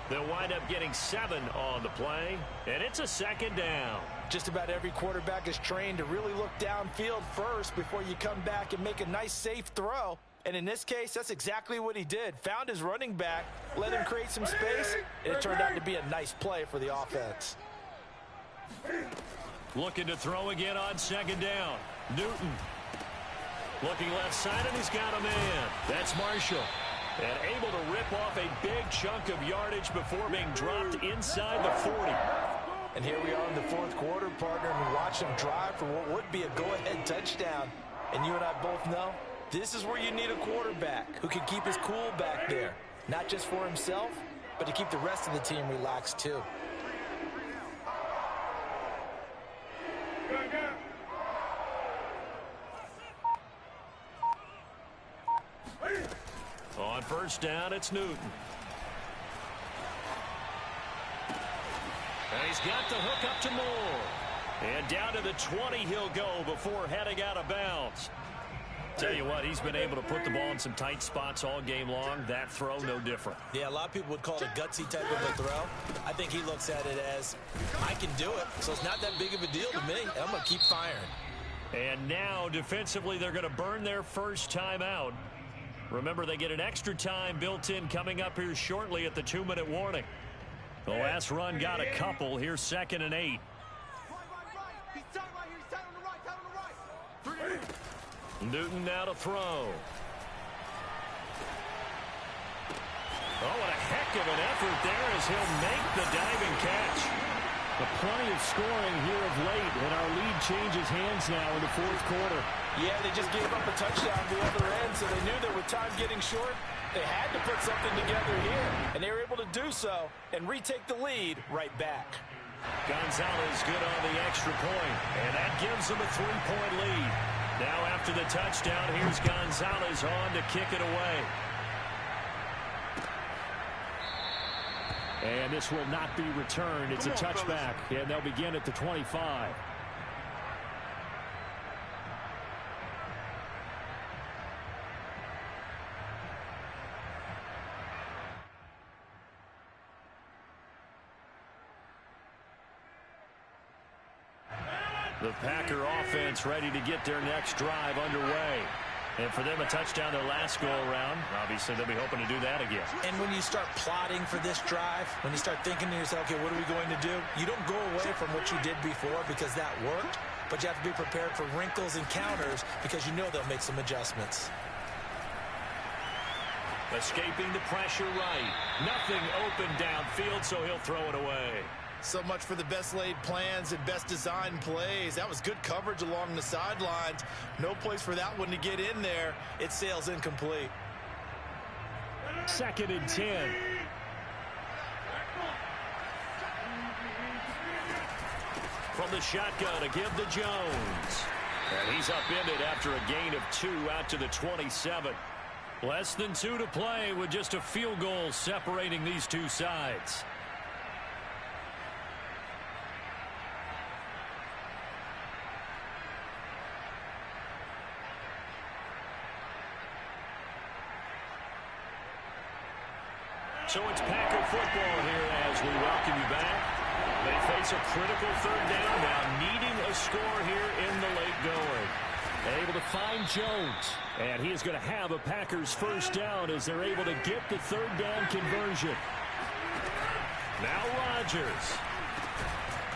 They'll wind up getting 7 on the play, and it's a 2nd down. Just about every quarterback is trained to really look downfield first before you come back and make a nice, safe throw. And in this case, that's exactly what he did. Found his running back, let him create some space, and it turned out to be a nice play for the offense. Looking to throw again on 2nd down. Newton. Looking left side, and he's got a man. That's Marshall. And able to rip off a big chunk of yardage before being dropped inside the 40. And here we are in the fourth quarter, partner, and we watch him drive for what would be a go-ahead touchdown. And you and I both know this is where you need a quarterback who can keep his cool back there. Not just for himself, but to keep the rest of the team relaxed too. On 1st down, it's Newton. And he's got the hook up to Moore. And down to the 20 he'll go before heading out of bounds. Tell you what, he's been able to put the ball in some tight spots all game long. That throw, no different. Yeah, a lot of people would call it a gutsy type of a throw. I think he looks at it as, I can do it, so it's not that big of a deal to me. I'm going to keep firing. And now, defensively, they're going to burn their first time out. Remember, they get an extra time built in coming up here shortly at the 2-minute warning. The last run got a couple. Here's 2nd and 8. Newton now to throw. Oh, what a heck of an effort there as he'll make the diving catch. But plenty of scoring here of late, and our lead changes hands now in the fourth quarter. Yeah, they just gave up a touchdown the other end, so they knew that with time getting short, they had to put something together here. And they were able to do so and retake the lead right back. Gonzalez good on the extra point, and that gives them a 3-point lead. Now after the touchdown, here's Gonzalez on to kick it away. And this will not be returned. It's a touchback, and they'll begin at the 25. The Packer offense ready to get their next drive underway. And for them, a touchdown their last go-around. Obviously, they'll be hoping to do that again. And when you start plotting for this drive, when you start thinking to yourself, okay, what are we going to do? You don't go away from what you did before because that worked, but you have to be prepared for wrinkles and counters because you know they'll make some adjustments. Escaping the pressure right. Nothing open downfield, so he'll throw it away. So much for the best laid plans and best designed plays. That was good coverage along the sidelines. No place for that one to get in there. It sails incomplete. 2nd and 10. From the shotgun to give to Jones. And he's upended after a gain of 2 out to the 27. Less than 2 to play with just a field goal separating these two sides. So it's Packer football here as we welcome you back. They face a critical third down now, needing a score here in the late going. Able to find Jones. And he is going to have a Packers first down as they're able to get the third down conversion. Now Rodgers.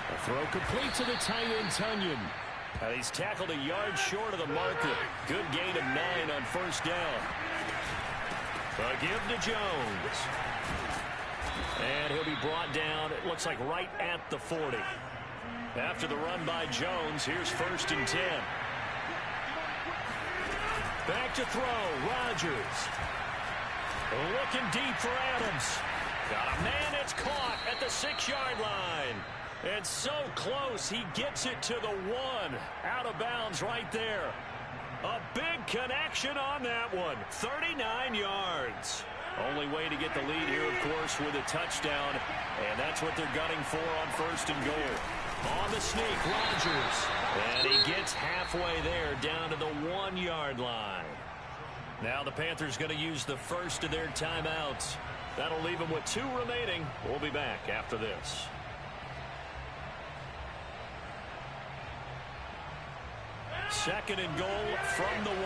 A throw complete to the tight end, Tunyon. And he's tackled a yard short of the marker. Good gain of 9 on first down. A give to Jones. And he'll be brought down, it looks like right at the 40. After the run by Jones, here's 1st and 10. Back to throw, Rodgers. Looking deep for Adams. Got a man, it's caught at the 6-yard line. And so close, he gets it to the 1. Out of bounds right there. A big connection on that one. 39 yards. Only way to get the lead here, of course, with a touchdown. And that's what they're gunning for on 1st and goal. On the sneak, Rodgers. And he gets halfway there, down to the 1-yard line. Now the Panthers going to use the first of their timeouts. That'll leave them with 2 remaining. We'll be back after this. Second and goal from the 1.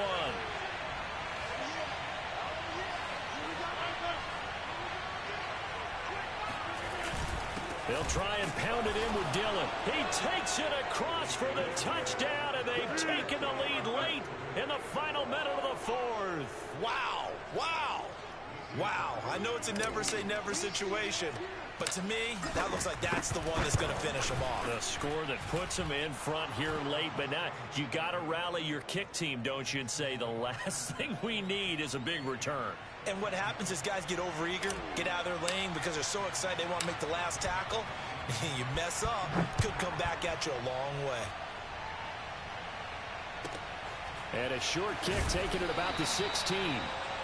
They'll try and pound it in with Dillon. He takes it across for the touchdown, and they've taken the lead late in the final minute of the 4th. Wow. Wow. Wow. I know it's a never-say-never situation, but to me, that looks like that's the one that's going to finish them off. The score that puts them in front here late, but now you got to rally your kick team, don't you, and say the last thing we need is a big return. And what happens is guys get overeager, get out of their lane because they're so excited they want to make the last tackle. You mess up, could come back at you a long way. And a short kick taken at about the 16.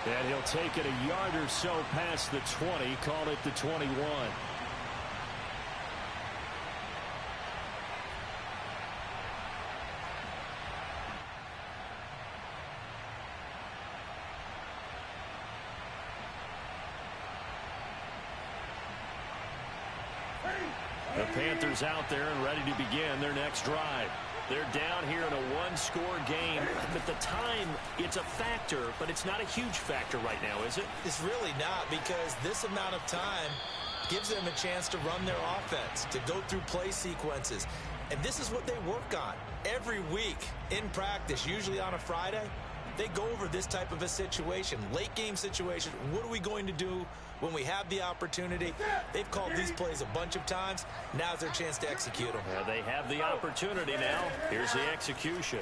And he'll take it a yard or so past the 20, call it the 21. The Panthers out there and ready to begin their next drive. They're down here in a 1-score game. At the time, it's a factor, but it's not a huge factor right now, is it? It's really not, because this amount of time gives them a chance to run their offense, to go through play sequences. And this is what they work on every week in practice, usually on a Friday. They go over this type of a situation, late game situation. What are we going to do when we have the opportunity? They've called these plays a bunch of times. Now's their chance to execute them. Well, they have the opportunity now. Here's the execution.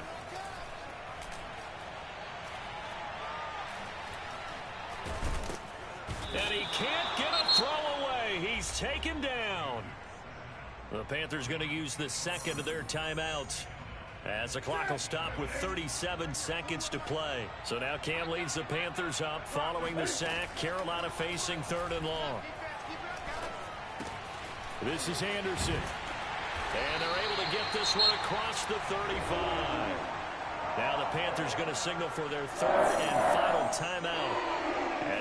And he can't get a throw away. He's taken down. The Panthers going to use the second of their timeouts, as the clock will stop with 37 seconds to play. So now Cam leads the Panthers up following the sack. Carolina facing 3rd and long. This is Anderson. And they're able to get this one across the 35. Now the Panthers going to signal for their 3rd and final timeout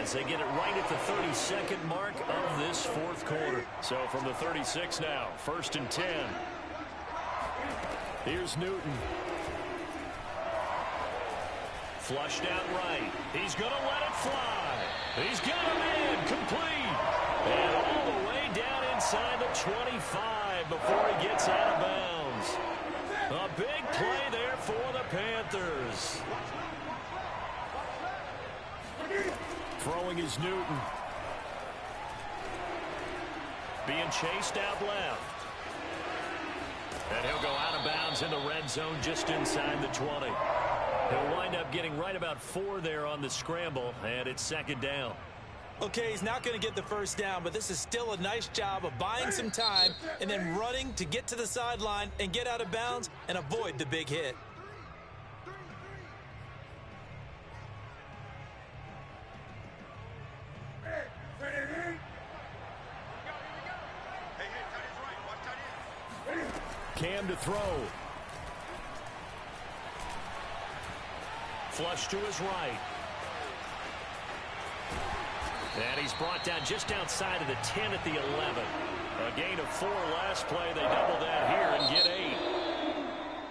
as they get it right at the 32nd mark of this 4th quarter. So from the 36 now, 1st and 10. Here's Newton. Flushed out right. He's going to let it fly. He's got him in. Complete. And all the way down inside the 25 before he gets out of bounds. A big play there for the Panthers. Throwing is Newton. Being chased out left. And he'll go out of bounds in the red zone just inside the 20. He'll wind up getting right about 4 there on the scramble, and it's 2nd down. Okay, he's not going to get the first down, but this is still a nice job of buying some time and then running to get to the sideline and get out of bounds and avoid the big hit. throw. Flush to his right. And he's brought down just outside of the 10 at the 11. A gain of 4 last play. They double that here and get 8.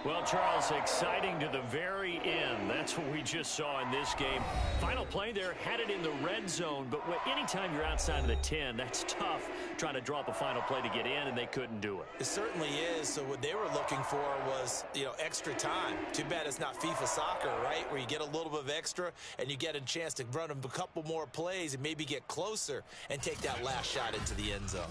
Well, Charles, exciting to the very end. That's what we just saw in this game. Final play there, had it in the red zone, but anytime you're outside of the 10, that's tough trying to draw up a final play to get in, and they couldn't do it. It certainly is. So what they were looking for was, extra time. Too bad it's not FIFA soccer, right, where you get a little bit of extra and you get a chance to run a couple more plays and maybe get closer and take that last shot into the end zone.